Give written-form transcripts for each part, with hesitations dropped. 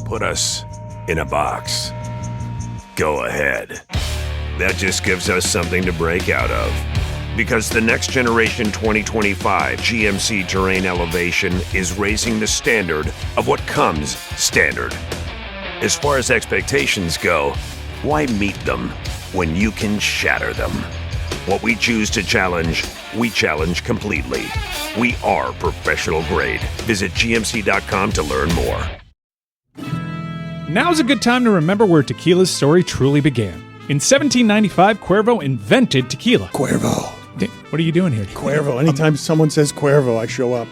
put us in a box. Go ahead. That just gives us something to break out of. Because the next generation 2025 GMC Terrain Elevation is raising the standard of what comes standard. As far as expectations go, why meet them when you can shatter them? What we choose to challenge, we challenge completely. We are professional grade. Visit GMC.com to learn more. Now's a good time to remember where tequila's story truly began. In 1795, Cuervo invented tequila. Cuervo. What are you doing here? Cuervo. Anytime someone says Cuervo, I show up.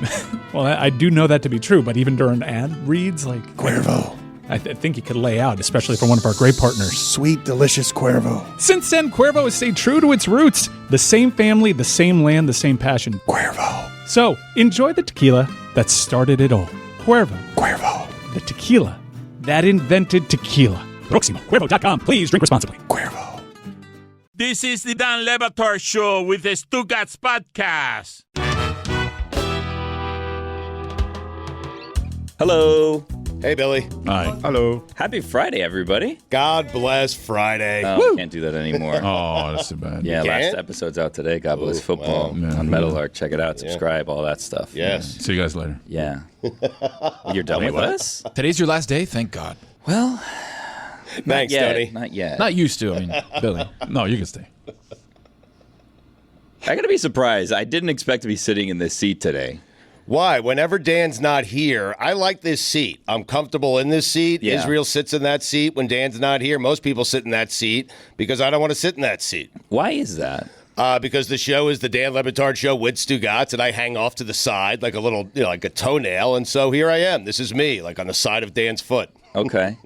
Well, I do know that to be true, but even during ad reads, like... Cuervo. I think you could lay out, especially for one of our great partners. Sweet, delicious Cuervo. Since then, Cuervo has stayed true to its roots. The same family, the same land, the same passion. Cuervo. So, enjoy the tequila that started it all. Cuervo. Cuervo. The tequila that invented tequila. Proximo. Cuervo.com. Please drink responsibly. Cuervo. This is the Dan Le Batard Show with the Stugotz podcast. Hello. Hey, Billy. Hi. Hello. Happy Friday, everybody. God bless Friday. Oh, can't do that anymore. Oh, that's too bad. Yeah, You last can't? episode's out today. God bless football wow. on Metal Art. Check it out. Subscribe, all that stuff. Yes. See you guys later. Yeah. You're done with us? Today's your last day? Thank God. Well, Thanks, yeah, Tony. not yet. Not used to. I mean, Billy. No, you can stay. I gotta be surprised. I didn't expect to be sitting in this seat today. Why? Whenever Dan's not here, I like this seat. I'm comfortable in this seat. Yeah. Israel sits in that seat when Dan's not here. Most people sit in that seat because I don't want to sit in that seat. Why is that? Because the show is the Dan Le Batard Show with Stugotz, and I hang off to the side like a little, like a toenail. And so here I am. This is me, like on the side of Dan's foot. Okay.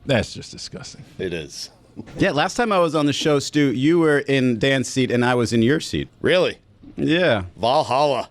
That's just disgusting. It is. Yeah, last time I was on the show, Stu, you were in Dan's seat and I was in your seat. Really? Yeah. Valhalla.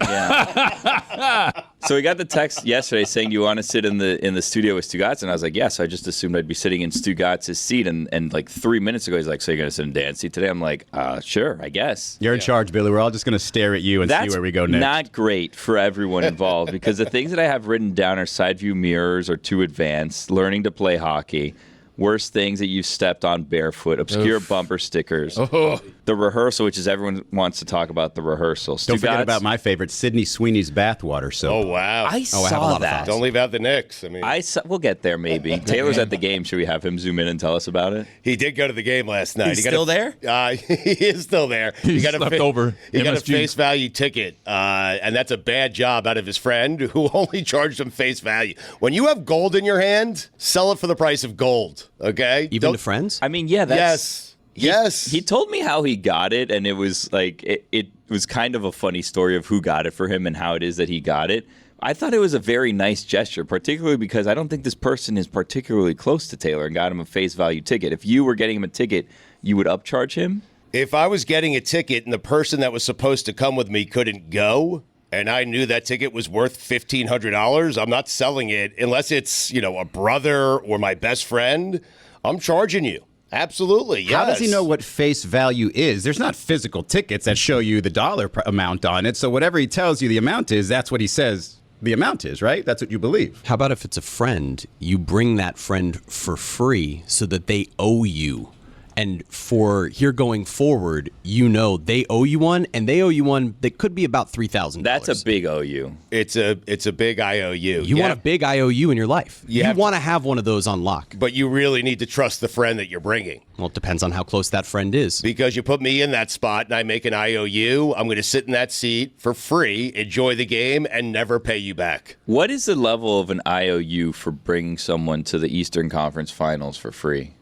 Yeah. So we got the text yesterday saying you want to sit in the studio with Stugotz, and I was like, yes. I just assumed I'd be sitting in Stugotz's seat, and like 3 minutes ago he's like, so you're gonna sit in Dan's seat today? I'm like, sure, I guess. You're in charge, Billy. We're all just going to stare at you and see where we go next. That's not great for everyone involved because the things that I have written down are side view mirrors or too advanced, learning to play hockey, worst things that you've stepped on barefoot, obscure bumper stickers, the rehearsal, which is everyone wants to talk about the rehearsal. Don't forget about my favorite, Sydney Sweeney's bathwater soap. Oh, wow. I I have a saw lot of that. thoughts. Don't leave out the Knicks. I mean, We'll get there maybe. Taylor's at the game. Should we have him zoom in and tell us about it? he did go to the game last night. He's still there? He is still there. He's left over. He got a MSG. face value ticket, and that's a bad job out of his friend who only charged him face value. When you have gold in your hand, sell it for the price of gold, okay? Even to friends? I mean, yeah, that's... Yes. He told me how he got it, and it was like it was kind of a funny story of who got it for him and how it is that he got it. I thought it was a very nice gesture, particularly because I don't think this person is particularly close to Taylor and got him a face value ticket. If you were getting him a ticket, you would upcharge him? If I was getting a ticket and the person that was supposed to come with me couldn't go, and I knew that ticket was worth $1,500, I'm not selling it unless it's, a brother or my best friend. I'm charging you. Absolutely, yes. How does he know what face value is? There's not physical tickets that show you the dollar amount on it. So whatever he tells you the amount is, that's what he says the amount is, right? That's what you believe. How about if it's a friend, you bring that friend for free so that they owe you? And for here going forward, they owe you one, and they owe you one that could be about $3,000. That's a big OU. It's a big IOU. You want a big IOU in your life. You want to have one of those on lock. But you really need to trust the friend that you're bringing. Well, it depends on how close that friend is. Because you put me in that spot and I make an IOU, I'm going to sit in that seat for free, enjoy the game, and never pay you back. What is the level of an IOU for bringing someone to the Eastern Conference Finals for free?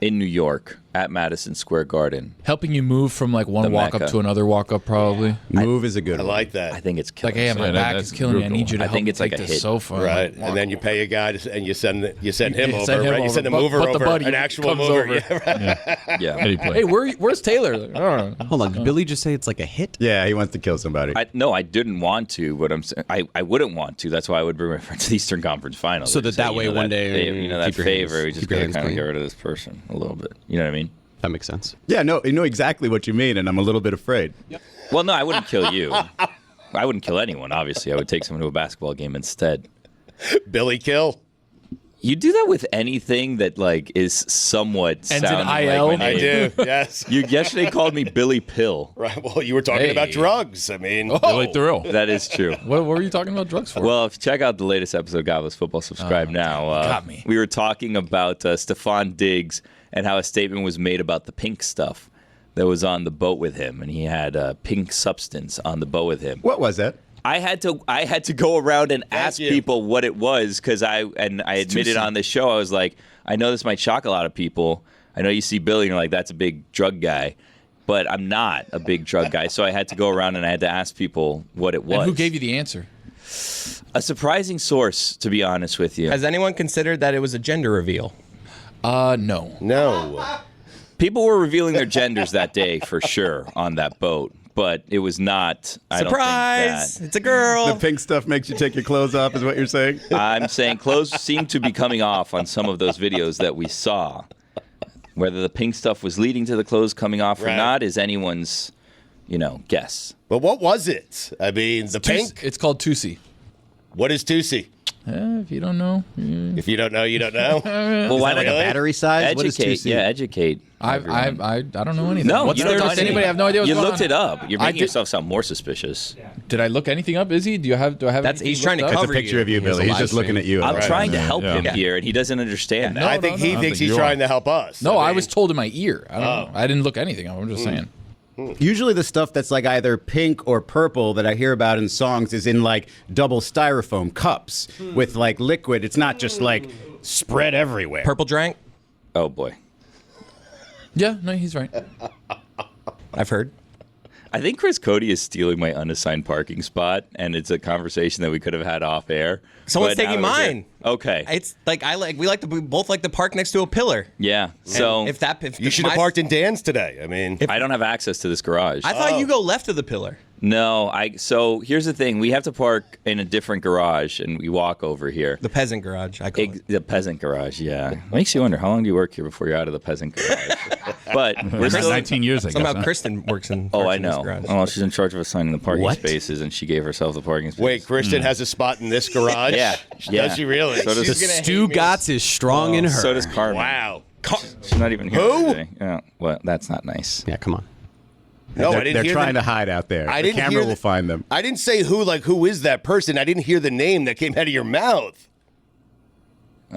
In New York, at Madison Square Garden. Helping you move from like one The walk Mecca. up to another walk up, probably. Move is a good I one. like that. I think it's killing Like, hey, my me. back that's is killing me. I brutal. I need you to help think me it's like take a this hit. sofa. Right, Like, and then you pay a guy and you send him over, send him right? You send a over, mover but the over, buddy an actual comes mover. over. Yeah, right. Yeah. How do you play? Hey, where's Taylor? Like, I don't know. Hold on, did Billy just say it's like a hit? Yeah, he wants to kill somebody. No, I didn't want to, but I'm saying I wouldn't want to. That's why I would bring my friend to the Eastern Conference Finals. So I'd just that say, way one day that keep your favor, hands- we just keep your gotta hands kind of clean. get rid of this person a little bit. You know what I mean? That makes sense. Yeah, no, I know exactly what you mean, and I'm a little bit afraid. Well, no, I wouldn't kill you. I wouldn't kill anyone, obviously. I would take someone to a basketball game instead. Billy Kill. You do that with anything that like is somewhat Ends in sounding IL? like my I name. do, yes. You yesterday called me Billy Pill. Right. Well, you were talking about Hey. drugs. I mean, Billy Thrill. That is true. What were you talking about drugs for? Well, if you check out the latest episode of Godless Football, subscribe now. got me. We were talking about Stephon Diggs and how a statement was made about the pink stuff that was on the boat with him, and he had pink substance on the boat with him. What was that? I had to go around and ask you. people what it was because I admitted on this show, I was like, I know this might shock a lot of people. I know you see Billy and you're like, that's a big drug guy. But I'm not a big drug guy. So I had to go around and I had to ask people what it was. And who gave you the answer? A surprising source, to be honest with you. Has anyone considered that it was a gender reveal? No. no. People were revealing their genders that day for sure on that boat. But it was not. I don't Surprise! think It's a girl. The pink stuff makes you take your clothes off, is what you're saying? I'm saying clothes seem to be coming off on some of those videos that we saw. Whether the pink stuff was leading to the clothes coming off or Right. not is anyone's, guess. But what was it? I mean, the pink? It's called Tusi. What is Tusi? If you don't know, If you don't know, you don't know. Well, why Like not a battery size? What is educate? 2C? Yeah, educate. I don't know anything. No, What's you there don't to know anybody? I have no idea what's You going looked on. it up. You're I making did- yourself sound more suspicious. Did I look anything up, Izzy? Do I have anything He's trying to looked up? It's a cover picture you. of you, He has a Billy. He's live just looking stream. at you. I'm Right. trying to help him Yeah. here, and he doesn't understand that. No, I think he no. thinks he's You're trying on. to help us. No, I mean, was told in my ear. I don't know. I didn't look anything up. I'm just saying. Usually the stuff that's like either pink or purple that I hear about in songs is in like double styrofoam cups with like liquid. It's not just like spread everywhere. Purple drank. Oh boy. Yeah, no, he's right. I've heard. I think Chris Cody is stealing my unassigned parking spot, and it's a conversation that we could have had off air. Someone's But now taking that we're here- mine. Okay. It's like we both like to park next to a pillar. Yeah. So if You should have parked in Dan's today. I mean, I don't have access to this garage. I thought you go left of the pillar. No, so here's the thing. We have to park in a different garage, and we walk over here. The peasant garage. I call it. The peasant garage, yeah. Makes you wonder, how long do you work here before you're out of the peasant garage? But we're still... 19 years, I guess. Somehow huh? Kristen works in. Oh, parks I in this know. garage. Oh, she's in charge of assigning the parking What? spaces, and she gave herself the parking space. wait, Kristen has a spot in this garage? Yeah. Does she really? So does She's the gonna hate me. Stugotz is strong in her. So does Carmen. Wow. She's not even here Who? today. Yeah, well, that's not nice. Yeah, come on. No, I they're didn't hear trying the- to hide out there. I the didn't camera hear will find them. I didn't say who is that person. I didn't hear the name that came out of your mouth.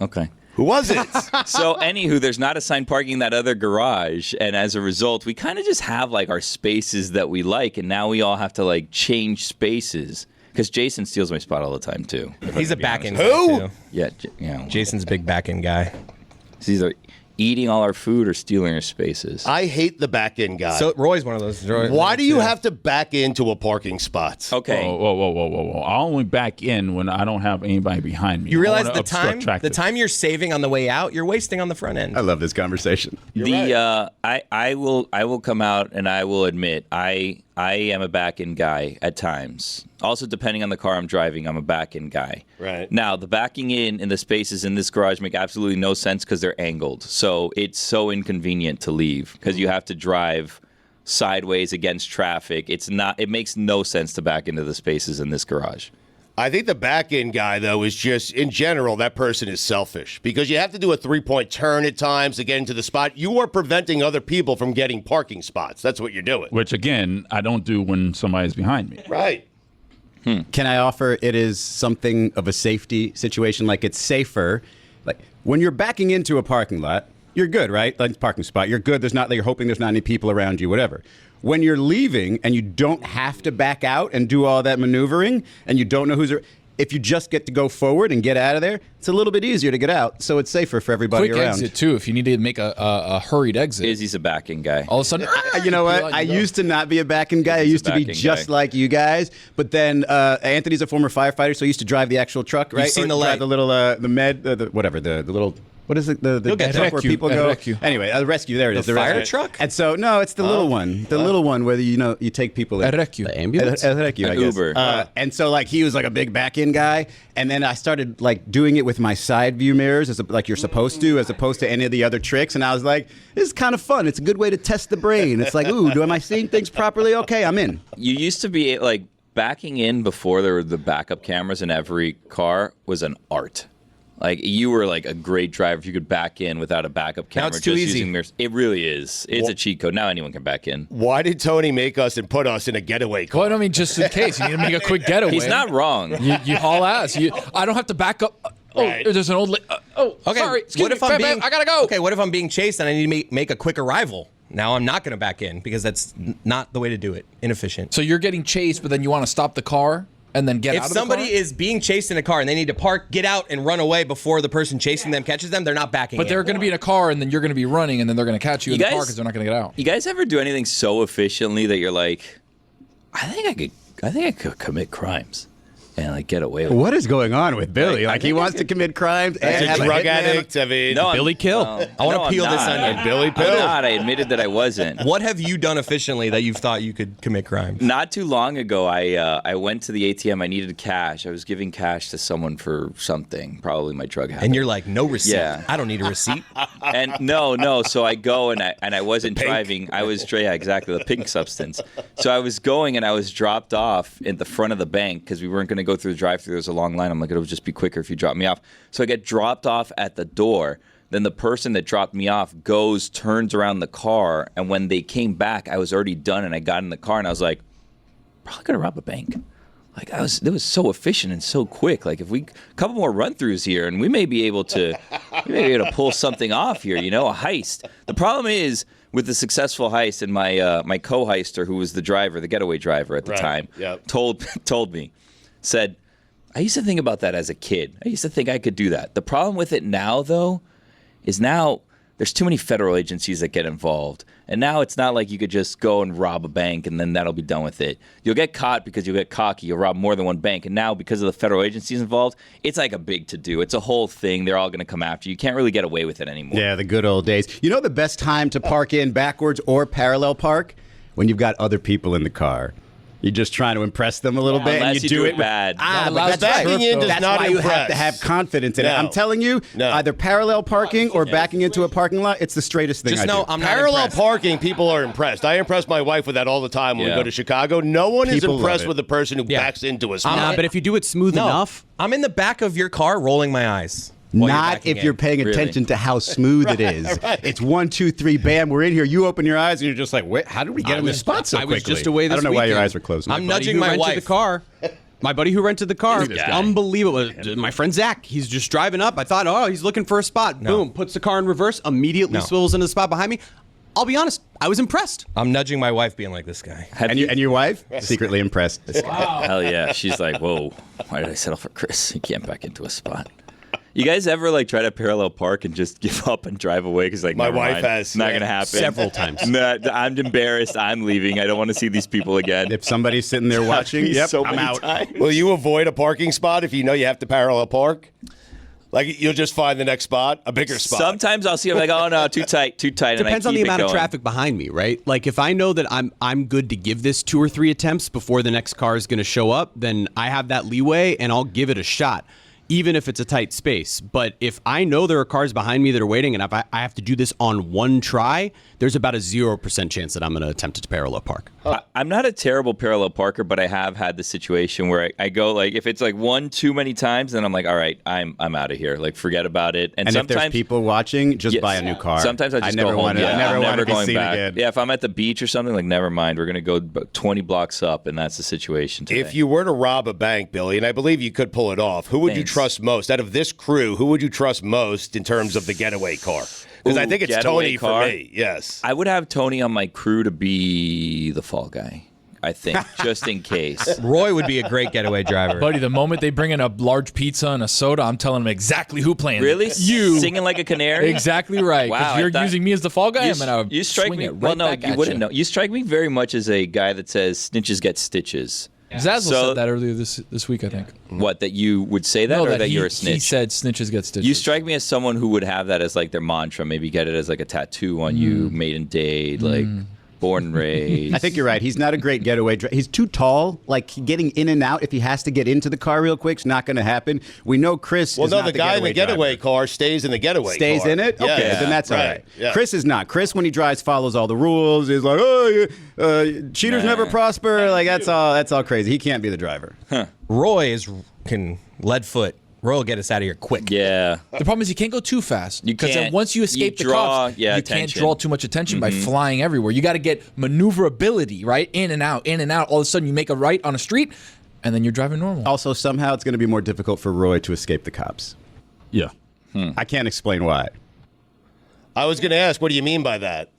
Okay. Who was it? So, anywho, there's not assigned parking in that other garage, and as a result, we kind of just have like our spaces that we like, and now we all have to like change spaces because Jason steals my spot all the time too. He's a back end. Who? Guy too. Yeah, Jason's a big back end guy. He's either eating all our food or stealing our spaces. I hate the back end guy. So Roy's one of those. why do you have to back into a parking spot? Okay. Whoa. I'll only back in when I don't have anybody behind me. You I realize wanna the obstruct time traffic. you're saving on the way out, you're wasting on the front end. I love this conversation. I will come out and I will admit I am a back end guy at times. Also, depending on the car I'm driving, I'm a back end guy. Right. Now, the backing in the spaces in this garage make absolutely no sense because they're angled. So it's so inconvenient to leave because you have to drive sideways against traffic. It makes no sense to back into the spaces in this garage. I think the back end guy, though, is just, in general, that person is selfish because you have to do a 3-point turn at times to get into the spot. You are preventing other people from getting parking spots. That's what you're doing. Which, again, I don't do when somebody's behind me. Right. Can I offer it is something of a safety situation? Like it's safer. Like when you're backing into a parking lot, you're good, right? Like parking spot, you're good. You're hoping there's not any people around you, whatever. When you're leaving and you don't have to back out and do all that maneuvering and you don't know if you just get to go forward and get out of there, it's a little bit easier to get out. So it's safer for everybody Quick around. exit too. If you need to make a hurried exit. Izzy's a backing guy. All of a sudden, You know what? I used to not be a backing guy. I used to be backing just guy. like you guys. But then Anthony's a former firefighter, so he used to drive the actual truck, right? seen Or the drive light. the little, the med, the little. What is it? The You'll get truck there. where people go. Rescue. Anyway, the rescue. There it is. The fire rescue. truck? And so no, it's the little one. The little one where you take people in. rescue. The ambulance? Rescue, I An guess. Uber. And so like he was like a big back end guy, and then I started like doing it with my side view mirrors like you're supposed to, as opposed to any of the other tricks. And I was like, this is kind of fun. It's a good way to test the brain. It's like, ooh, am I seeing things properly? Okay, I'm in. You used to be like backing in before there were the backup cameras in every car was an art. Like, you were like a great driver if you could back in without a backup camera. Now it's too easy. Using mirrors. It really is. It's a cheat code. Now anyone can back in. Why did Tony make us and put us in a getaway car? Well, I mean, just in case. You need to make a quick getaway. He's not wrong. You haul ass. I don't have to back up. Right. There's an old Okay, sorry. Excuse what me. if I'm Bam, being, I gotta go. Okay, what if I'm being chased and I need to make a quick arrival? Now I'm not going to back in because that's not the way to do it. Inefficient. So you're getting chased, but then you want to stop the car and then get If out of the car? somebody is being chased in a car and they need to park, get out, and run away before the person chasing them catches them, they're not backing But in. they're going to be in a car, and then you're going to be running, and then they're going to catch you in the car because they're not going to get out. You guys ever do anything so efficiently that you're like, I think I could commit crimes and like get away with it. What is going on with Billy? Like he wants to commit crimes and As have a a drug hitman. addict, I mean, No, Billy Kill. I want to peel this onion. Billy I'm Pill. not. I admitted that I wasn't. What have you done efficiently that you've thought you could commit crimes? Not too long ago, I went to the ATM. I needed cash. I was giving cash to someone for something, probably my drug habit. And you're like, no receipt. Yeah. I don't need a receipt. And no. So I go and I wasn't driving. I was exactly, the pink substance. So I was going and I was dropped off in the front of the bank because we weren't going to go through the drive-thru. There was a long line. I'm like, it'll just be quicker if you drop me off. So I get dropped off at the door. Then the person that dropped me off turns around the car, and when they came back, I was already done, and I got in the car, and I was like, probably gonna rob a bank. Like it was so efficient and so quick. Like if a couple more run-throughs here, and we may be able to pull something off here. A heist. The problem is with the successful heist, and my co-heister, who was the driver, the getaway driver at the time, told me, said, I used to think about that as a kid. I used to think I could do that. The problem with it now, though, is now there's too many federal agencies that get involved. And now it's not like you could just go and rob a bank and then that'll be done with it. You'll get caught because you'll get cocky. You'll rob more than one bank. And now because of the federal agencies involved, it's like a big to-do. It's a whole thing. They're all going to come after you. You can't really get away with it anymore. Yeah, the good old days. You know the best time to park in backwards or parallel park? When you've got other people in the car. You're just trying to impress them a little bit, Unless and you you do it bad. But backing in does that's not why you have impress. to have confidence in it. No. I'm telling you, No. either parallel parking or backing into a parking lot, it's the straightest thing Just I know do. I'm not Parallel impressed. parking, people are impressed. I impress my wife with that all the time when we Yeah. go to Chicago. No one People is love impressed it. with the person who backs into a spot. Nah, but if you do it smooth No, enough, I'm in the back of your car rolling my eyes. while Not backing if in. you're paying Really? attention to how smooth it is. It's 1, 2, 3, bam, we're in here. You open your eyes and you're just like, wait, how did we get in this spot so I quickly? was just away I this don't know why your weekend. eyes were closed. I'm buddy nudging who my rented wife. the car. My buddy who rented the car, This guy. unbelievable. My friend Zach, he's just driving up. I thought, oh, he's looking for a spot. No. Boom, puts the car in reverse, immediately No. swivels into the spot behind me. I'll be honest, I was impressed. I'm nudging my wife, being like, this guy. And your wife? Secretly impressed. Hell yeah. She's like, whoa, why did I settle for Chris? You can't back into a spot. You guys ever like try to parallel park and just give up and drive away because like My never wife mind. has, Not yeah. gonna happen Several times. Nah, I'm embarrassed. I'm leaving. I don't want to see these people again. If somebody's sitting there watching, yep, so I'm many out. times. Will you avoid a parking spot if you know you have to parallel park? Like you'll just find the next spot, a bigger spot. Sometimes I'll see. I'm like, oh no, too tight, and Depends I on the keep it amount of going. traffic behind me, right? Like if I know that I'm good to give this 2 or 3 attempts before the next car is going to show up, then I have that leeway and I'll give it a shot, even if it's a tight space. But if I know there are cars behind me that are waiting and if I have to do this on one try, there's about a 0% chance that I'm going to attempt to parallel park. I'm not a terrible parallel parker, but I have had the situation where I go like if it's like one too many times, then I'm like, all right, I'm out of here. Like forget about it. And if sometimes there's people watching, just Yes. buy a new car. Sometimes I just never go home. want to. Yeah, I never I'm want to be going seen back. again. Yeah, if I'm at the beach or something, like never mind. We're gonna go 20 blocks up, and that's the situation today. If you were to rob a bank, Billy, and I believe you could pull it off, who would you Thanks. trust most out of this crew? Who would you trust most in terms of the getaway car? Because I Ooh, think it's getaway Tony car? for me. Yes. I would have Tony on my crew to be the fall guy. I think just in case. Roy would be a great getaway driver. Buddy, the moment they bring in a large pizza and a soda, I'm telling them exactly who planned it. Really? You. Singing like a canary? Exactly right. Wow, If you're I thought- using me as the fall guy, I'm going You to strike swing me. it right Well, no, back you at wouldn't know. You strike me very much as a guy that says snitches get stitches. Zazzle So- said that earlier this week, I think. What, that you would say that, No, or that he, you're a he snitch? said snitches get stitches. You strike me as someone who would have that as like their mantra. Maybe get it as like a tattoo on you, maiden date, like Born and raised. I think you're right. He's not a great getaway driver. He's too tall. Like, getting in and out, if he has to get into the car real quick, it's not going to happen. We know Chris is not the guy in the getaway car stays in the getaway car. Stays in it? Yeah. Okay, then that's all right. Yeah. Chris is not. Chris, when he drives, follows all the rules. He's like, cheaters never prosper. Like, that's all crazy. He can't be the driver. Roy can lead foot. Roy will get us out of here quick. Yeah. The problem is you can't go too fast. You Because then can't. once you escape the cops, you can't draw too much attention by flying everywhere. You got to get maneuverability, right? In and out, in and out. All of a sudden, you make a right on a street, and then you're driving normal. Also, somehow it's going to be more difficult for Roy to escape the cops. Yeah. I can't explain why. I was going to ask, what do you mean by that?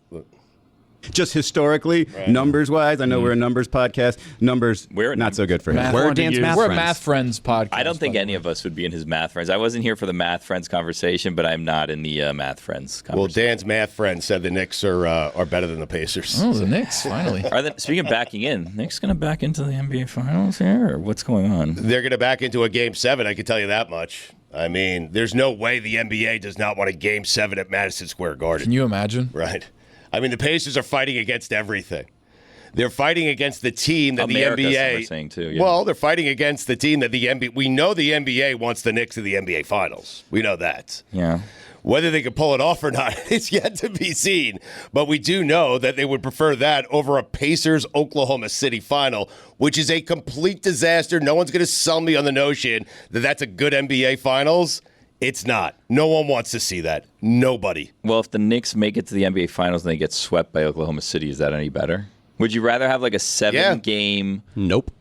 Just historically, numbers-wise, I know we're a numbers podcast. Numbers, not so good for him. We're a math friends podcast. I don't think any of us would be in his math friends. I wasn't here for the math friends conversation, but I'm not in the math friends conversation. Well, Dan's math friend said the Knicks are better than the Pacers. Oh, the Knicks, finally. Speaking of backing in, Knicks going to back into the NBA Finals here, or what's going on? They're going to back into a Game 7, I can tell you that much. I mean, there's no way the NBA does not want a Game 7 at Madison Square Garden. Can you imagine? Right. I mean, the Pacers are fighting against everything. They're fighting against the team that America, the some NBA. are saying too, yeah. Well, they're fighting against the team that the NBA. We know the NBA wants the Knicks in the NBA Finals. We know that. Yeah. Whether they can pull it off or not, it's yet to be seen. But we do know that they would prefer that over a Pacers-Oklahoma City final, which is a complete disaster. No one's going to sell me on the notion that that's a good NBA Finals. It's not. No one wants to see that. Nobody. Well, if the Knicks make it to the NBA Finals and they get swept by Oklahoma City, is that any better? Would you rather have like a 7-game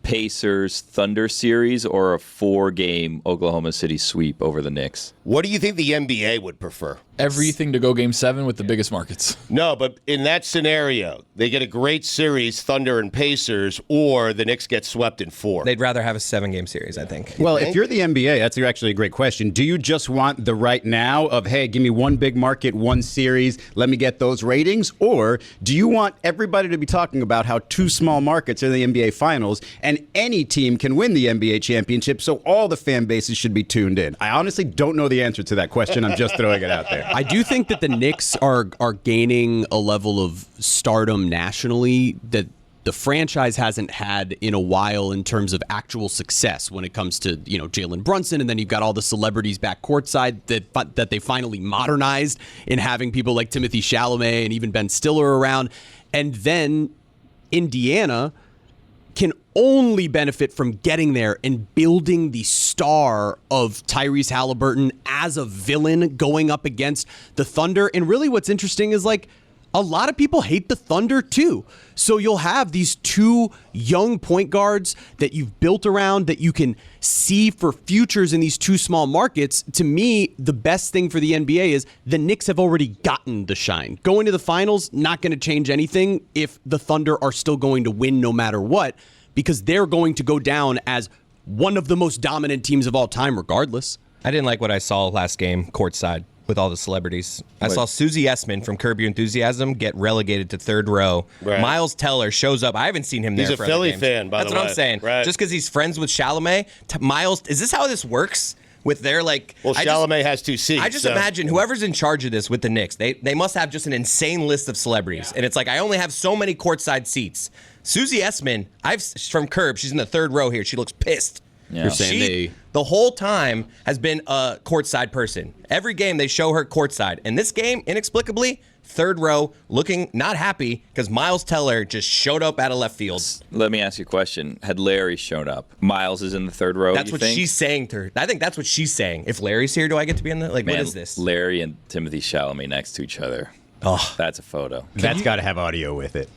Pacers Thunder series or a 4-game Oklahoma City sweep over the Knicks? What do you think the NBA would prefer? Everything to go Game 7 with the biggest markets. No, but in that scenario, they get a great series, Thunder and Pacers, or the Knicks get swept in 4. They'd rather have a 7-game series, I think. Well, if you're the NBA, that's actually a great question. Do you just want the right now of, hey, give me one big market, one series, let me get those ratings? Or do you want everybody to be talking about how 2 small markets are in the NBA Finals and any team can win the NBA championship, so all the fan bases should be tuned in? I honestly don't know the answer to that question. I'm just throwing it out there. I do think that the Knicks are gaining a level of stardom nationally that the franchise hasn't had in a while in terms of actual success when it comes to, Jalen Brunson, and then you've got all the celebrities back courtside that they finally modernized in having people like Timothée Chalamet and even Ben Stiller around. And then Indiana can only benefit from getting there and building the star of Tyrese Halliburton as a villain going up against the Thunder. And really what's interesting is like a lot of people hate the Thunder too. So you'll have these 2 young point guards that you've built around that you can see for futures in these 2 small markets. To me, the best thing for the NBA is the Knicks have already gotten the shine. Going to the finals, not going to change anything if the Thunder are still going to win no matter what, because they're going to go down as one of the most dominant teams of all time regardless. I didn't like what I saw last game courtside with all the celebrities. I saw Susie Essman from Curb Your Enthusiasm get relegated to 3rd row. Right. Miles Teller shows up. I haven't seen him there. He's a for Philly other games. fan, by the way. That's what I'm saying. Right. Just because he's friends with Chalamet, Miles, is this how this works? With their Well, Chalamet has 2 seats. I just imagine whoever's in charge of this with the Knicks, they must have just an insane list of celebrities. And it's like, I only have so many courtside seats. Susie Essman, she's from Curb. She's in the 3rd row here. She looks pissed. Yeah. You're saying She, the whole time, has been a courtside person. Every game, they show her courtside. And this game, inexplicably, 3rd row, looking not happy because Miles Teller just showed up out of left field. Let me ask you a question. Had Larry shown up, Miles is in the 3rd row, That's what she's saying to her. I think that's what she's saying. If Larry's here, do I get to be in the... Like, Man, what is this? Larry and Timothée Chalamet next to each other. Oh, That's a photo. That's got to have audio with it.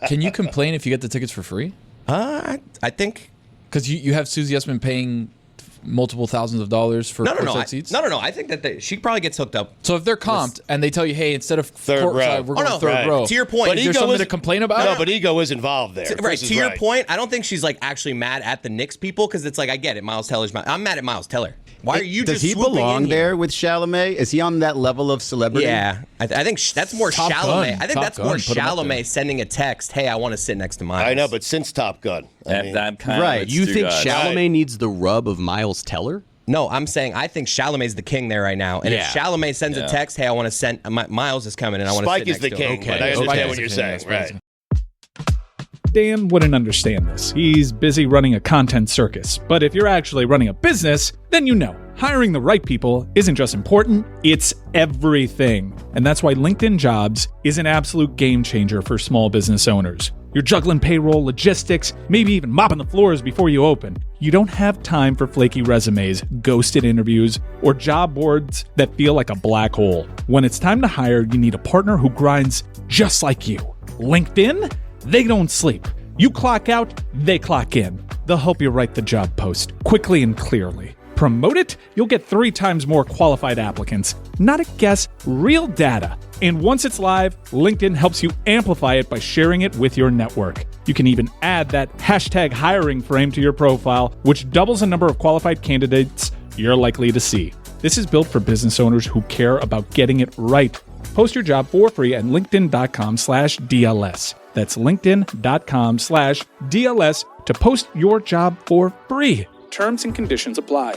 Can you complain if you get the tickets for free? I think... Because you have Susie Essman paying multiple thousands of dollars for courtside seats? No. I think that she probably gets hooked up. So if they're comped and they tell you, hey, instead of 3rd row. courtside, we're going 3rd row. To your point, But is there ego something is- to complain about? No, but ego is involved there. Right. Chris is To your right. point, I don't think she's like actually mad at the Knicks people because it's like, I get it. Miles Teller's mad. I'm mad at Miles Teller. Why are you Does just he swooping belong in here? there with Chalamet? Is he on that level of celebrity? Yeah, I think that's more Top Chalamet. Gun. I think Top that's Gun. more Put him up there. Chalamet sending a text, hey, I want to sit next to Miles. I know, but since Top Gun. I'm kind Right. of You think Stugotz. Chalamet needs the rub of Miles Teller? No, I'm saying I think Chalamet's the king there right now. And if Chalamet sends a text, hey, I want to send, Miles is coming and I want to sit Spike is next the to him. king, but I understand Spike what is you're the king, saying. yeah, Spike is Right. Dan wouldn't understand this. He's busy running a content circus. But if you're actually running a business, then you know. Hiring the right people isn't just important, it's everything. And that's why LinkedIn Jobs is an absolute game changer for small business owners. You're juggling payroll, logistics, maybe even mopping the floors before you open. You don't have time for flaky resumes, ghosted interviews, or job boards that feel like a black hole. When it's time to hire, you need a partner who grinds just like you. LinkedIn? They don't sleep. You clock out, they clock in. They'll help you write the job post quickly and clearly. Promote it, you'll get 3 times more qualified applicants. Not a guess, real data. And once it's live, LinkedIn helps you amplify it by sharing it with your network. You can even add that hashtag hiring frame to your profile, which doubles the number of qualified candidates you're likely to see. This is built for business owners who care about getting it right. Post your job for free at linkedin.com/DLS. That's linkedin.com/DLS to post your job for free. Terms and conditions apply.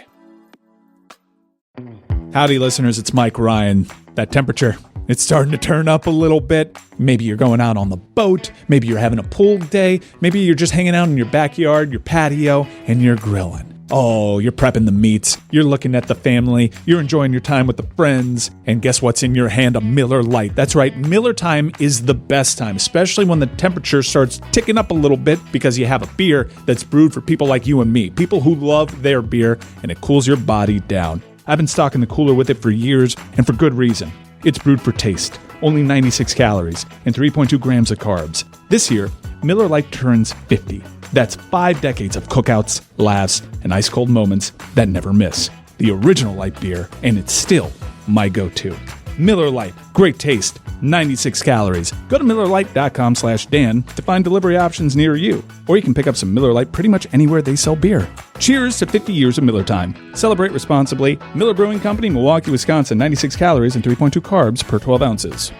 Howdy, listeners. It's Mike Ryan. That temperature, it's starting to turn up a little bit. Maybe you're going out on the boat. Maybe you're having a pool day. Maybe you're just hanging out in your backyard, your patio, and you're grilling. Oh, you're prepping the meats. You're looking at the family. You're enjoying your time with the friends. And guess what's in your hand? A Miller Lite. That's right. Miller time is the best time, especially when the temperature starts ticking up a little bit because you have a beer that's brewed for people like you and me, people who love their beer, and it cools your body down. I've been stocking the cooler with it for years, and for good reason. It's brewed for taste, only 96 calories, and 3.2 grams of carbs. This year, Miller Lite turns 50. That's 5 decades of cookouts, laughs, and ice-cold moments that never miss. The original light beer, and it's still my go-to. Miller Lite, great taste, 96 calories. Go to MillerLite.com/Dan to find delivery options near you. Or you can pick up some Miller Lite pretty much anywhere they sell beer. Cheers to 50 years of Miller time. Celebrate responsibly. Miller Brewing Company, Milwaukee, Wisconsin, 96 calories and 3.2 carbs per 12 ounces.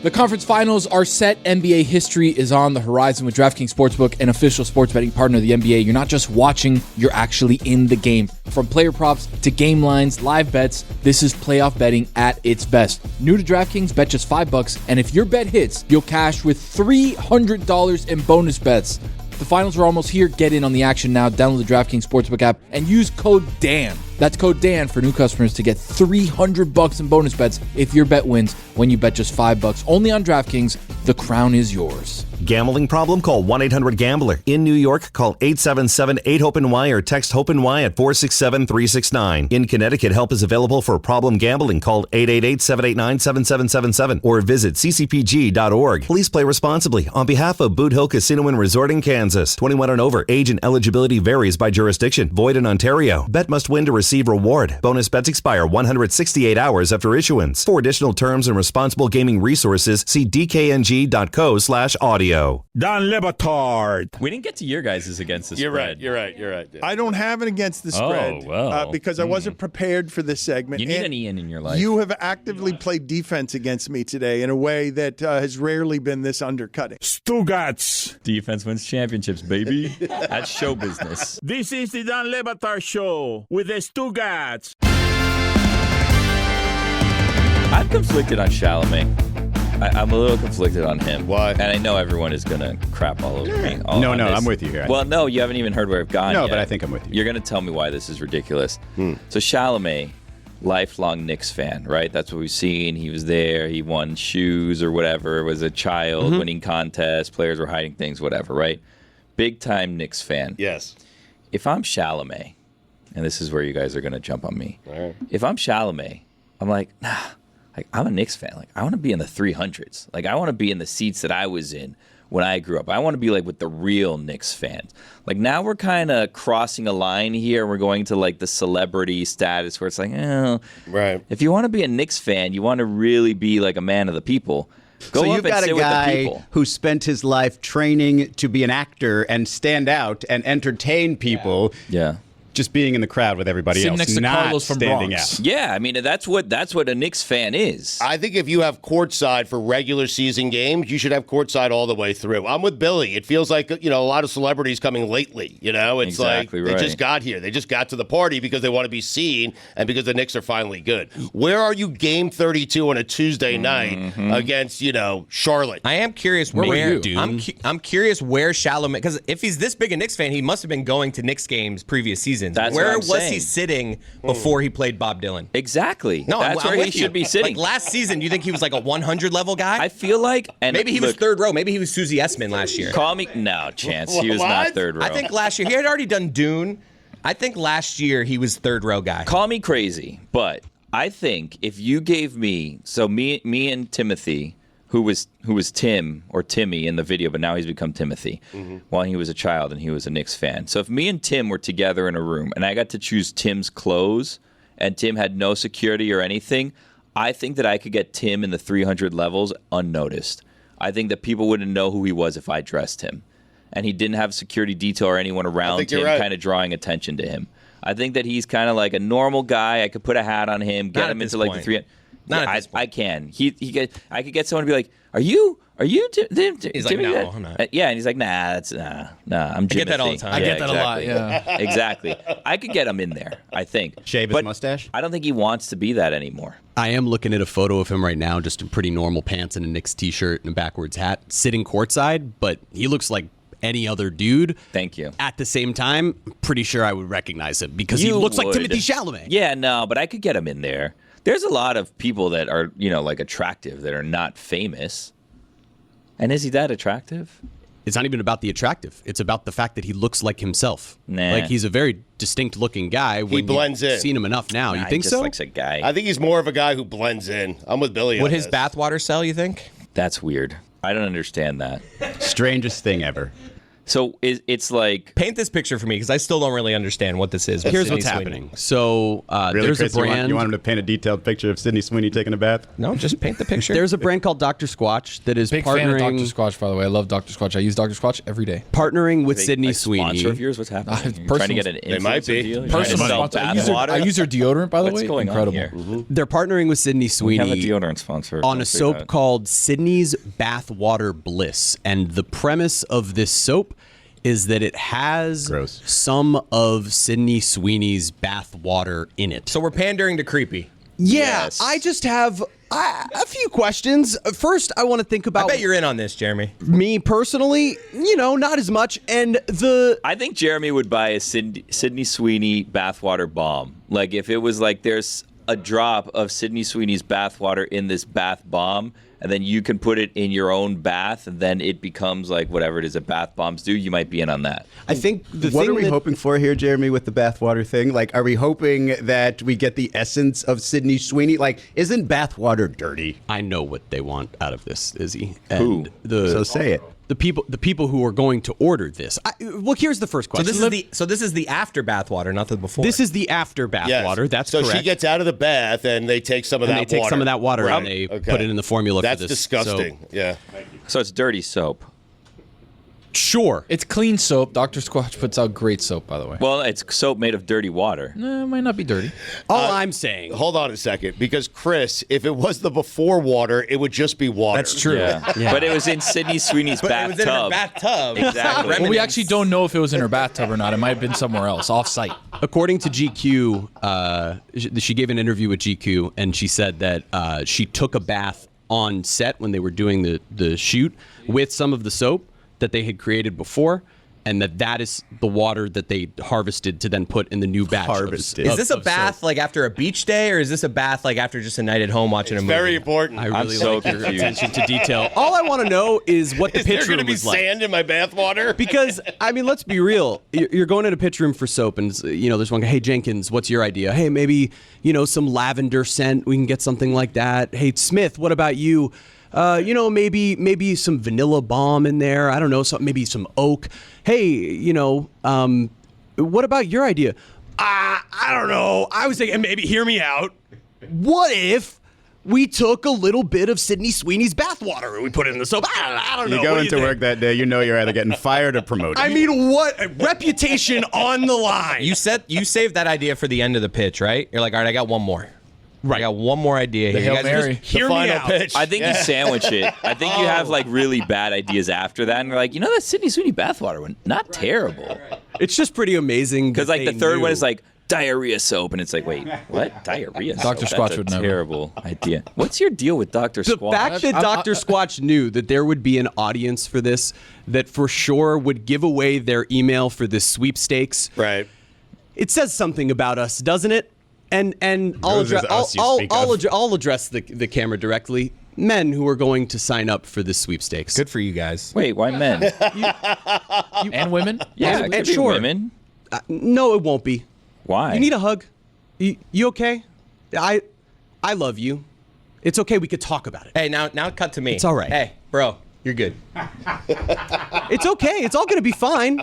The conference finals are set. NBA history is on the horizon with DraftKings Sportsbook, an official sports betting partner of the NBA. You're not just watching, you're actually in the game. From player props to game lines, live bets, this is playoff betting at its best. New to DraftKings, bet just $5, and if your bet hits, you'll cash with $300 in bonus bets. The finals are almost here. Get in on the action now. Download the DraftKings Sportsbook app and use code DAN. That's code DAN for new customers to get $300 in bonus bets if your bet wins when you bet just $5. Only on DraftKings. The crown is yours. Gambling problem? Call 1-800-GAMBLER. In New York, call 877-8-HOPE-NY or text HOPE-NY at 467-369. In Connecticut, help is available for problem gambling. Call 888-789-7777 or visit ccpg.org. Please play responsibly. On behalf of Boot Hill Casino and Resort in Kansas, 21 and over. Age and eligibility varies by jurisdiction. Void in Ontario. Bet must win to receive reward. Bonus bets expire 168 hours after issuance. For additional terms and responsible gaming resources, see dkng.co/audio. Dan Le Batard. We didn't get to your guys' against the spread. You're right. I don't have it against the spread because I wasn't prepared for this segment. You need an Ian in your life. You have actively played defense against me today in a way that has rarely been this undercutting. Stugotz. Defense wins championships, baby. That's show business. This is the Dan Le Batard Show with the Stugotz. I'm conflicted on Chalamet. I'm a little conflicted on him. Why? And I know everyone is going to crap all over me. No, I'm with you here. Well, no, you haven't even heard where I've gone No, yet. but I think I'm with you. You're going to tell me why this is ridiculous. So Chalamet, lifelong Knicks fan, right? That's what we've seen. He was there. He won shoes or whatever. Was a child, winning contests. Players were hiding things, whatever, right? Big-time Knicks fan. Yes. If I'm Chalamet, and this is where you guys are going to jump on me. All right. If I'm Chalamet, I'm like, nah. Like, I'm a Knicks fan. Like, I want to be in the 300s. Like, I want to be in the seats that I was in when I grew up. I want to be like with the real Knicks fans. Like, now we're kind of crossing a line here. We're going to like the celebrity status where it's like, right. If you want to be a Knicks fan, you want to really be like a man of the people. Go so up you've and got sit a with the guy people. who spent his life training to be an actor and stand out and entertain people. Yeah. just being in the crowd with everybody Sitting else, next to not Carlos from standing Bronx. out. Yeah, I mean that's what a Knicks fan is. I think if you have courtside for regular season games, you should have courtside all the way through. I'm with Billy. It feels like a lot of celebrities coming lately. It's Exactly like right. they just got here. They just got to the party because they want to be seen and because the Knicks are finally good. Where are you game 32 on a Tuesday night against Charlotte? I am curious where I'm curious where Chalamet, because if he's this big a Knicks fan, he must have been going to Knicks games previous seasons. That's where what I'm was saying. he sitting before he played Bob Dylan? Exactly. No, that's I'm where he with you. should be sitting. Like last season, do you think he was like a 100 level guy? I feel like, and maybe he was third row. Maybe he was Susie Essman last year. Call me no chance. He was not third row. I think last year he had already done Dune. I think last year he was third row guy. Call me crazy, but I think if you gave me me and Timothy, who was Tim or Timmy in the video, but now he's become Timothy, while he was a child and he was a Knicks fan. So if me and Tim were together in a room and I got to choose Tim's clothes and Tim had no security or anything, I think that I could get Tim in the 300 levels unnoticed. I think that people wouldn't know who he was if I dressed him. And he didn't have security detail or anyone around him kind of drawing attention to him. I think that he's kind of like a normal guy. I could put a hat on him, get him into like the 300. Not at this point. I can. I could get someone to be like, "Are you?" He's like, "No, I'm not." Yeah, and he's like, "Nah, that's nah." I'm Jimothy. I get that all the time. I get that a lot, yeah. Exactly. I could get him in there. I think. Shave his mustache? I don't think he wants to be that anymore. I am looking at a photo of him right now, just in pretty normal pants and a Knicks t-shirt and a backwards hat, sitting courtside, but he looks like any other dude. Thank you. At the same time, I'm pretty sure I would recognize him because he looks like Timothée Chalamet. Yeah, no, but I could get him in there. There's a lot of people that are, like attractive that are not famous. And is he that attractive? It's not even about the attractive. It's about the fact that he looks like himself. Nah. Like he's a very distinct looking guy. He blends in. You've seen him enough now. You He think just so? likes a guy. I think he's more of a guy who blends in. I'm with Billy on Would his this. bathwater sell, you think? That's weird. I don't understand that. Strangest thing ever. So it's like Paint this picture for me because I still don't really understand what this is. Here's Sydney what's Sweeney. happening. So Really, there's Chris, a brand. You want him to paint a detailed picture of Sydney Sweeney taking a bath? No, just paint the picture. There's a brand called Dr. Squatch that is Big fan of partnering Dr. Squatch, by the way. I love Dr. Squatch. I use Dr. Squatch every day. partnering with They, Sydney like, Sweeney. sponsor of yours? What's happening? You're personal- trying to get an They might influencer be. deal? You're trying to Personal sell sponsor. I use, bath water? I use her deodorant, by the What's way. going Incredible. on here? They're partnering with Sydney We have a Sweeney deodorant sponsor. on Don't a say soap that. called Sydney's Bathwater Bliss. And the premise of this soap is that it has Gross. some of Sydney Sweeney's bath water in it. So we're pandering to creepy. Yeah, Yes. I just have a few questions. First, I want to think I about bet you're in on this, Jeremy. me personally, not as much. And I think Jeremy would buy a Sydney Sweeney bathwater bomb. Like if it was like there's a drop of Sydney Sweeney's bathwater in this bath bomb, and then you can put it in your own bath, and then it becomes like whatever it is that bath bombs do. You might be in on that. I think the What thing are we that- hoping for here, Jeremy, with the bathwater thing? Like, are we hoping that we get the essence of Sydney Sweeney? Like, isn't bathwater dirty? I know what they want out of this, Izzy. Who? So say it. The people who are going to order this. Look, here's the first So question. this is the after bathwater, not the before. This is the after bath Yes. water. That's so correct. she gets out of the bath and they take some of and that they take water. some of that water Right. and they Okay. put it in the formula That's for this. disgusting. Yeah. So it's dirty soap. Sure. It's clean soap. Dr. Squatch puts out great soap, by the way. Well, it's soap made of dirty water. It might not be dirty. All I'm saying. Hold on a second, because Chris, if it was the before water, it would just be water. That's true. Yeah. But it was in Sydney Sweeney's but it was in her bathtub. bathtub. Exactly. Well, we Remnants. actually don't know if it was in her bathtub or not. It might have been somewhere else, off-site. According to GQ, she gave an interview with GQ, and she said that she took a bath on set when they were doing the shoot with some of the soap that they had created before, and that is the water that they harvested to then put in the new batch. Harvested. Is this a of bath soap. like after a beach day, or is this a bath like after just a night at home watching a movie? Very important. I really so like your confused. attention to detail. All I want to know is what the Is there pitch going to room be was like. sand in my bathwater? Because, I mean, let's be real. You're going in a pitch room for soap, and, there's one guy, hey, Jenkins, what's your idea? Hey, maybe, some lavender scent. We can get something like that. Hey, Smith, what about you? Maybe some vanilla balm in there. I don't know, maybe some oak. Hey, what about your idea? I don't know. I was thinking, maybe hear me out. What if we took a little bit of Sydney Sweeney's bathwater and we put it in the soap. I don't know. You go What do into think? work that day, you know you're either getting fired or promoted. I mean, what? Reputation on the line. You saved that idea for the end of the pitch, right? You're like, all right, I got one more. Right. I got one more idea here. Hail You guys Mary. just hear me out. pitch. I think you sandwich it. I think you have like really bad ideas after that, and you're like, that Sydney Sweeney bathwater one, not terrible. It's just pretty amazing. Because that like the they third knew. one is like diarrhea soap, and it's like, wait, what? Diarrhea soap? Dr. Squatch would That's a never. terrible idea. What's your deal with Dr. The Squatch? fact that Dr. Squatch knew that there would be an audience for this, that for sure would give away their email for this sweepstakes. Right. It says something about us, doesn't it? And I'll Those is address us you speak of. I'll address the camera directly. Men who are going to sign up for this sweepstakes. Good for you guys. Wait, why men? And women? Yeah, and it could be sure. women. No, it won't be. Why? You need a hug. You okay? I love you. It's okay. We could talk about it. Hey, now cut to me. It's all right. Hey, bro, you're good. It's okay. It's all gonna be fine.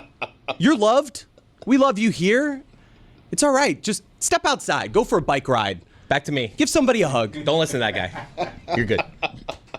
You're loved. We love you here. It's all right. Just step outside. Go for a bike ride. Back to me. Give somebody a hug. Don't listen to that guy. You're good.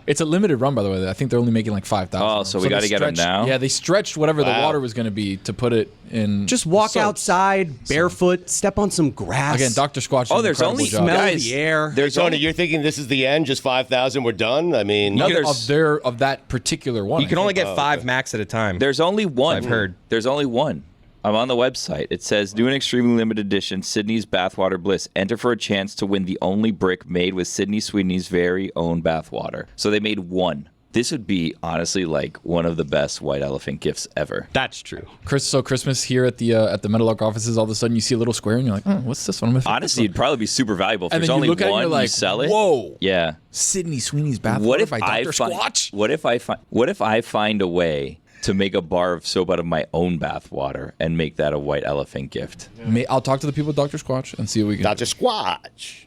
It's a limited run, by the way. I think they're only making like 5,000. Oh, so we they gotta get 'em stretched- now? Yeah, they stretched whatever the Wow. water was going to be to put it in. Just walk soaps. outside barefoot. Step on some grass. Again, Dr. Squatch. did Oh, an there's incredible only job. smell guys, the air. There's Tony, only, you're thinking this is the end? Just 5,000, we're done? I mean, No, there's- of that particular one. You can only get 5 max at a time. there's only one. I've heard. There's only one. I'm on the website. It says, do an extremely limited edition Sydney's Bathwater Bliss. Enter for a chance to win the only brick made with Sydney Sweeney's very own bathwater. So they made one. This would be, honestly, like one of the best white elephant gifts ever. That's true. So Christmas here at the Meadowlark offices, all of a sudden you see a little square and you're like, what's this one? Honestly, it'd probably be super valuable. If And there's then you only look at it and one, you're like, you sell it. whoa. Yeah. Sydney Sweeney's bathwater What if by I Dr. find? Squatch? What if I find a way to make a bar of soap out of my own bathwater and make that a white elephant gift? I'll talk to the people at Dr. Squatch and see what we can Dr. Squatch.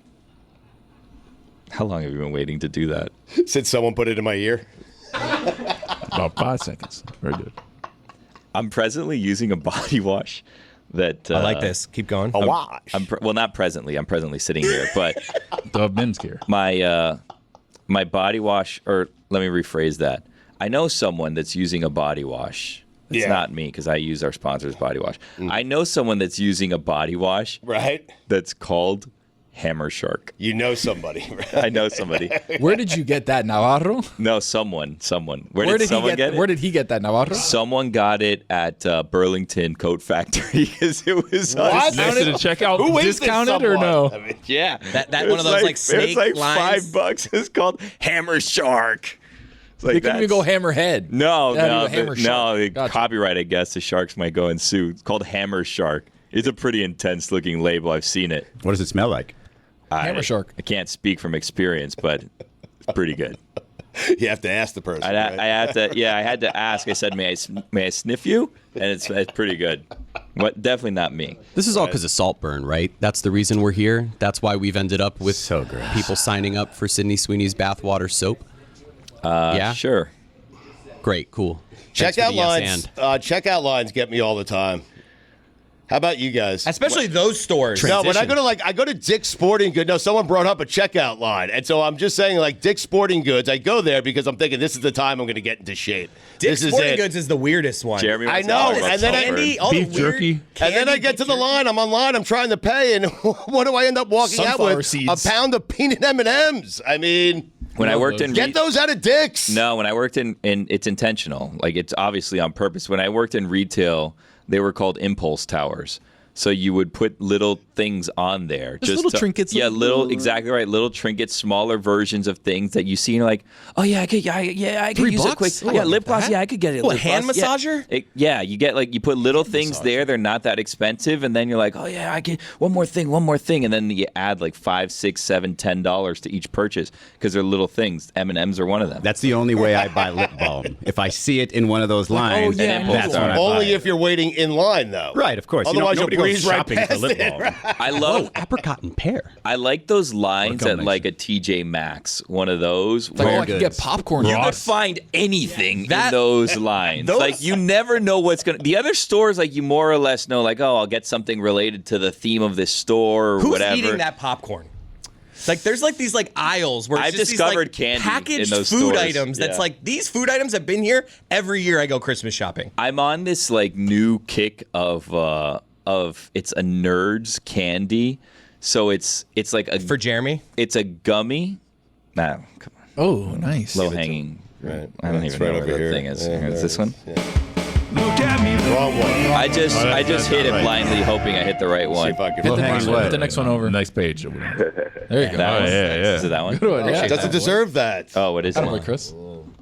How long have you been waiting to do that? Since someone put it in my ear. About 5 seconds. Very good. I'm presently using a body wash that I like this. Keep going. A wash. well, not presently. I'm presently sitting here, but The men's care. my body wash, or let me rephrase that. I know someone that's using a body wash. It's Yeah. not me because I use our sponsor's body wash. I know someone that's using a body wash Right? that's called Hammer Shark. You know somebody. Right? I know somebody. Where did you get that, Navarro? No, someone. Where did someone get it? Where did he get that, Navarro? Someone got it at Burlington Coat Factory because it was What? Next to the checkout. Who is this discounted or someone? no? I mean, yeah. That It one of was those like snake It was like lines. $5. It's called Hammer Shark. It's like They couldn't even go hammerhead. No, They had to no, go hammer shark. the Gotcha. copyright. I guess the sharks might go and sue. It's called Hammer Shark. It's a pretty intense looking label. I've seen it. What does it smell like? Hammer Shark. I can't speak from experience, but it's pretty good. you have to ask the person. I right? had to. Yeah, I had to ask. I said, "May I sniff you?" And it's pretty good. What? Definitely not me. This is all because of Saltburn, right? That's the reason we're here. That's why we've ended up with So gross. people signing up for Sydney Sweeney's bathwater soap. Yeah, Sure. great, cool. Thanks for Checkout the yes lines. and. Checkout lines get me all the time. How about you guys? Especially those stores. No, when I go to Dick's Sporting Goods. No, someone brought up a checkout line, and so I'm just saying, like Dick's Sporting Goods. I go there because I'm thinking this is the time I'm going to get into shape. Dick's this is Sporting it. Goods is the weirdest one. Jeremy, I wants to know, talk about and then Saltburn. Candy, all Beef the weird jerky. And then I get to the line. I'm online. I'm trying to pay, and what do I end up walking out Sunflower with? seeds. A pound of peanut M&Ms. I mean, When I worked in get those out of Dick's. No, when I worked in it's intentional. Like it's obviously on purpose. When I worked in retail, they were called impulse towers. So you would put little things on there. Just little trinkets. Yeah, exactly right. Little trinkets, smaller versions of things that you see and you're like, oh yeah, I could use it quick. $3? Oh, Yeah, lip like gloss, that? yeah, I could get it. What, Lip hand gloss, massager? Yeah, you get like you put little things there, they're not that expensive, and then you're like, oh yeah, I get one more thing, and then you add like $5, $6, $7, $10 to each purchase because they're little things. M&Ms are one of them. That's the only way I buy lip balm. If I see it in one of those lines, yeah, impulse that's when I buy Only it. if you're waiting in line, though. Right, of course. Otherwise, nobody you'll goes breeze right shopping for past lip it, balm. right? I love Apricot and pear. I like those lines What a at like a TJ Maxx, one of those. Like, where I could get popcorn. you could Ross. find anything in That- those lines. Like you never know what's gonna. The other stores, like you more or less know, like oh, I'll get something related to the theme of this store or Who's whatever. eating that popcorn? Like there's like these like aisles where it's I've just discovered these, like, candy packaged in those food stores. items. That's Yeah. like these food items have been here every year. I go Christmas shopping. I'm on this like new kick of it's a Nerds candy. So it's like a For Jeremy, it's a gummy. Nah, come on. Oh, nice. Low hanging. Right. I don't It's even know right where over the here. thing is. Yeah, It's this one. Wrong one. I just hit it blindly, hoping I hit the right See one. if I can Hit the find next it. one. Hit the next one over. Next page. There you go. That one? yeah. Is it that one? Good one, yeah. Doesn't deserve that. Oh, what is Attaboy, it? Chris.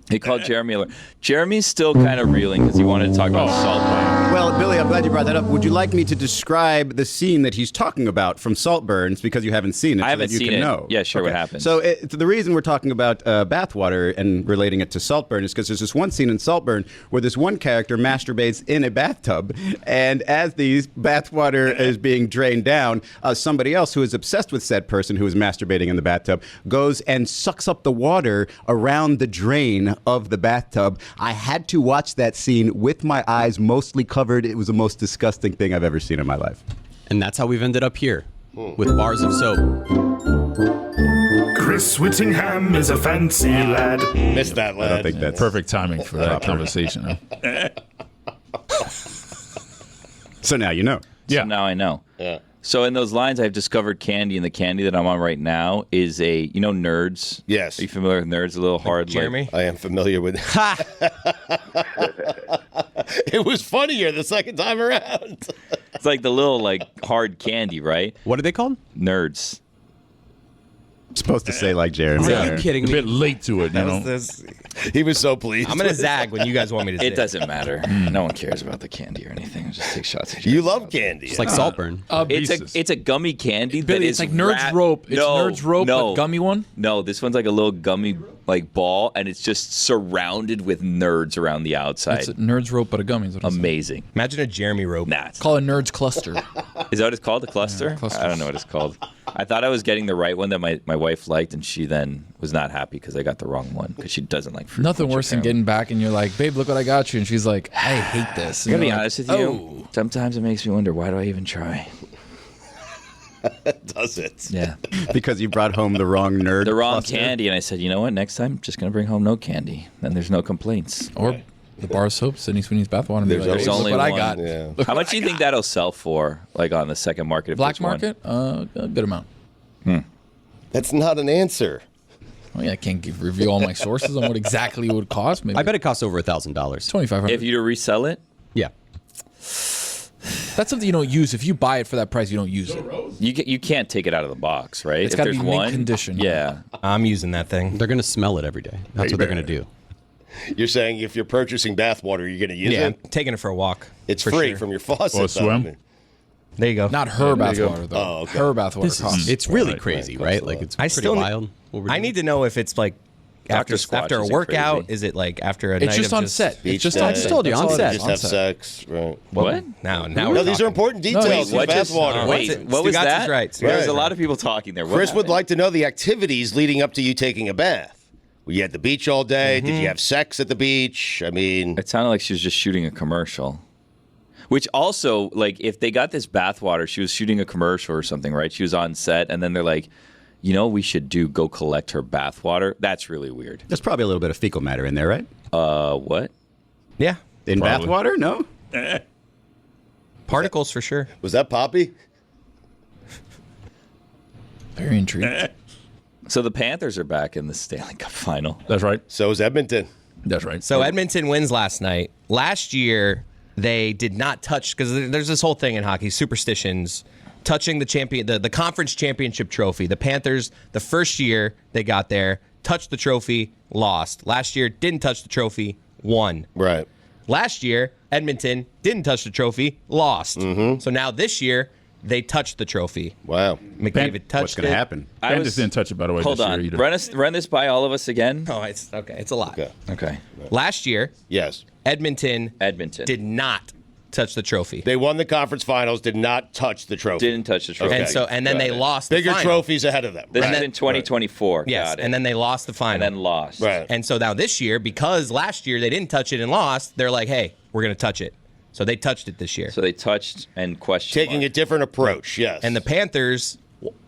He called Jeremy. Jeremy's still kind of reeling because he wanted to talk about Saltburn. Well, Billy, I'm glad you brought that up. Would you like me to describe the scene that he's talking about from Saltburns because you haven't seen it? I haven't so that you seen can it. know. Yeah, sure, what happens? So the reason we're talking about bathwater and relating it to Saltburn is because there's this one scene in Saltburn where this one character masturbates in a bathtub, and as the bathwater is being drained down, somebody else who is obsessed with said person who is masturbating in the bathtub goes and sucks up the water around the drain of the bathtub. I had to watch that scene with my eyes mostly covered. It was the most disgusting thing I've ever seen in my life. And that's how we've ended up here with bars of soap. Chris Whittingham is a fancy lad. Missed that, lad. I don't think that's Perfect timing for that conversation. Huh? So now you know. So now I know. Yeah. So in those lines, I've discovered candy, and the candy that I'm on right now is Nerds. Yes. Are you familiar with Nerds? A little hard. Jeremy? I am familiar with it. Was funnier the second time around. It's like the little hard candy, right? What are they called? Nerds. Supposed to say like Jeremy. Are you kidding A me? bit late to it, you know. He was so pleased. I'm gonna zag when you guys want me to. It doesn't matter. No one cares about the candy or anything. Just take shots. At You love candy. It's like Saltburn. It's a gummy candy. Billy, that it's is like Nerds rope. It's Nerds rope, no, but gummy one. No, this one's like a little gummy ball, and it's just surrounded with nerds around the outside. It's a Nerds rope, but a gummy. Is what it's Amazing. Imagine a Jeremy rope. Nah, it's Call it Nerds cluster. Is that what it's called? The cluster? Yeah, cluster. I don't know what it's called. I thought I was getting the right one that my wife liked, and she then was not happy because I got the wrong one because she doesn't like fruit. Nothing punch, worse than apparently. getting back and you're like, babe, look what I got you. And she's like, I hate this. I And gotta be you're like, honest with you. Sometimes it makes me wonder, why do I even try? Does it? Yeah. Because you brought home the wrong nerd. The wrong cluster. candy. And I said, you know what? Next time, I'm just going to bring home no candy. Then there's no complaints. Or the bar of soap, Sydney Sweeney's bathwater. and be like, There's look only what one. I got. Yeah. Look How what much do I you think got. that'll sell for, on the second market? If Black there's one? market? A good amount. That's not an answer. Oh, yeah, I can't reveal all my sources on what exactly it would cost. Maybe I bet it costs over $1,000. $2,500. If you to resell it, Yeah. That's something you don't use. If you buy it for that price, you don't use it. you can't take it out of the box, right? It's If gotta there's be mint one, condition. Yeah. I'm using that thing. They're going to smell it every day. That's what they're going to do. You're saying if you're purchasing bathwater, you're going to use Yeah, I'm it? taking it for a walk. It's for free sure. from your faucet. Or though. swim. There you go. Not her there you go. bathwater, though. Oh, okay. Her bathwater costs. It's really Right, crazy, right. right? Like, it's I pretty still wild. what we're I doing. need to know if it's like Dr. after Squatch a isn't workout. crazy. Is it like after a It's night just of on set. It's Beach just day. on I set. just told you, That's on all it set. is, Just on have set. sex, right? What? Now No, we're these are talking. important details Wait, with what just- bathwater. Wait, What's it? what was Stugotz that? is right. There's Right. a lot of people talking there. What Chris would happened? like to know the activities leading up to you taking a bath. Were you at the beach all day? Did you have sex at the beach? I mean, It sounded like she was just shooting a commercial. Which also, if they got this bathwater, she was shooting a commercial or something, right? She was on set, and then they're like, we should go collect her bathwater. That's really weird. There's probably a little bit of fecal matter in there, right? What? Yeah, In Probably. bathwater? No? particles for sure. was that Poppy? Very intrigued. So the Panthers are back in the Stanley Cup final. That's right. So is Edmonton. That's right. So Edmonton wins last night. Last year they did not touch because there's this whole thing in hockey, superstitions, touching the conference championship trophy. The Panthers, the first year they got there, touched the trophy, lost. Last year didn't touch the trophy, won. Right. Last year Edmonton didn't touch the trophy, lost. So now this year they touched the trophy. Wow. McDavid touched What's going to happen? Panthers didn't touch it, by the way. Hold this on. year either. Run this by all of us again. Oh, it's okay. It's a lot. Okay. Last year Yes. Edmonton Edmonton. did not touch the trophy. They won the conference finals, did not touch the trophy. Didn't touch the trophy. Okay. And then Got they it. lost the Bigger final. trophies ahead of them. This right. is in 2024. Yes, Got it. and then they lost the final. And then lost. Right. And so now this year, because last year they didn't touch it and lost, they're like, hey, we're going to touch it. So they touched it this year. So they touched and questioned. Taking a different approach, yes. And the Panthers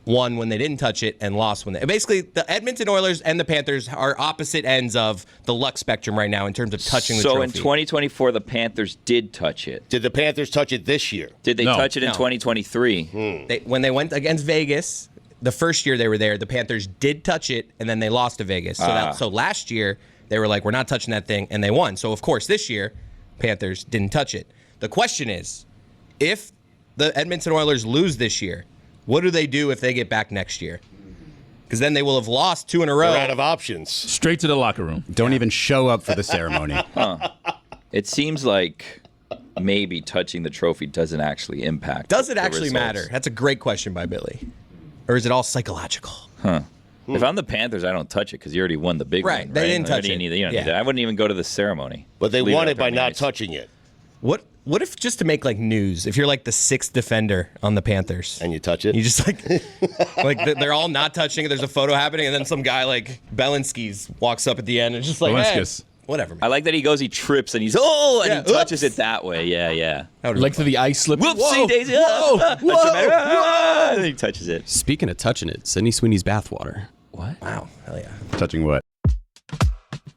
won when they didn't touch it and lost when they. Basically, the Edmonton Oilers and the Panthers are opposite ends of the luck spectrum right now in terms of touching the trophy. So in 2024, the Panthers did touch it. Did the Panthers touch it this year? Did they touch it in 2023? When they went against Vegas, the first year they were there, the Panthers did touch it, and then they lost to Vegas. So last year, they were like, we're not touching that thing, and they won. So, of course, this year, Panthers didn't touch it. The question is, if the Edmonton Oilers lose this year, what do they do if they get back next year? Because then they will have lost 2 in a row. They're out of options. Straight to the locker room. Don't even show up for the ceremony. It seems like maybe touching the trophy doesn't actually impact. Does it actually matter? That's a great question by Billy. Or is it all psychological? If I'm the Panthers, I don't touch it because you already won the big one. Right, they didn't touch it. You don't need that. I wouldn't even go to the ceremony. But they Leave won up it by there, not nice. touching it. What if just to make like news, if you're like the 6th defender on the Panthers and you touch it, you just like they're all not touching it. There's a photo happening, and then some guy like Belinskis walks up at the end and just like, hey, whatever. Man. I like that he trips and he touches it that way. Yeah. Like to the ice slip. Whoopsie daisy. And he touches it. Speaking of touching it, Sydney Sweeney's bathwater. What? Wow. Hell yeah. Touching what?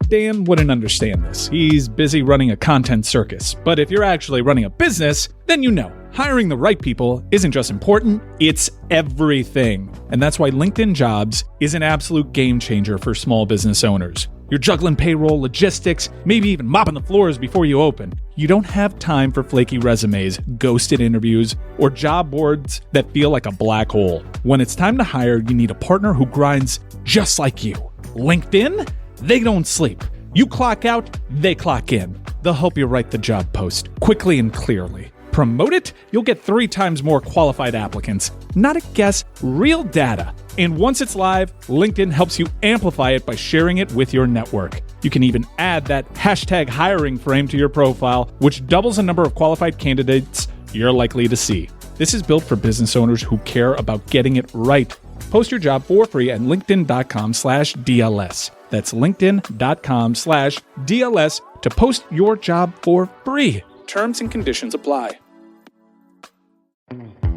Dan wouldn't understand this. He's busy running a content circus. But if you're actually running a business, then you know. Hiring the right people isn't just important, it's everything. And that's why LinkedIn Jobs is an absolute game changer for small business owners. You're juggling payroll, logistics, maybe even mopping the floors before you open. You don't have time for flaky resumes, ghosted interviews, or job boards that feel like a black hole. When it's time to hire, you need a partner who grinds just like you. LinkedIn? They don't sleep. You clock out, they clock in. They'll help you write the job post quickly and clearly. Promote it, you'll get 3 times more qualified applicants. Not a guess, real data. And once it's live, LinkedIn helps you amplify it by sharing it with your network. You can even add that hashtag hiring frame to your profile, which doubles the number of qualified candidates you're likely to see. This is built for business owners who care about getting it right. Post your job for free at linkedin.com/DLS. That's linkedin.com/DLS to post your job for free. Terms and conditions apply.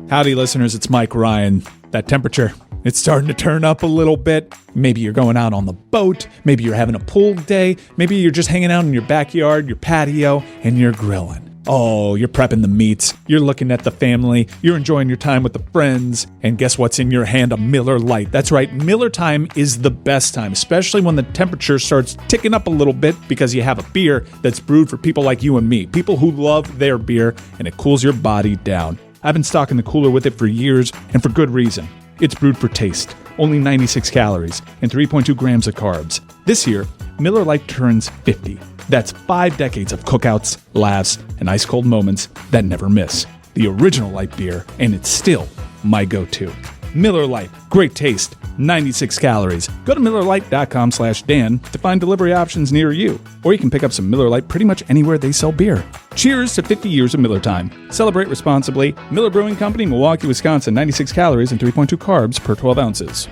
Howdy, listeners. It's Mike Ryan. That temperature, it's starting to turn up a little bit. Maybe you're going out on the boat. Maybe you're having a pool day. Maybe you're just hanging out in your backyard, your patio, and you're grilling. Oh, you're prepping the meats. You're looking at the family. You're enjoying your time with the friends. And guess what's in your hand? A Miller Lite. That's right. Miller time is the best time, especially when the temperature starts ticking up a little bit because you have a beer that's brewed for people like you and me, people who love their beer, and it cools your body down. I've been stocking the cooler with it for years, and for good reason. It's brewed for taste, only 96 calories, and 3.2 grams of carbs. This year, Miller Lite turns 50. That's 5 decades of cookouts, laughs, and ice-cold moments that never miss. The original light beer, and it's still my go-to. Miller Lite, great taste, 96 calories. Go to MillerLite.com/Dan to find delivery options near you. Or you can pick up some Miller Lite pretty much anywhere they sell beer. Cheers to 50 years of Miller time. Celebrate responsibly. Miller Brewing Company, Milwaukee, Wisconsin, 96 calories and 3.2 carbs per 12 ounces.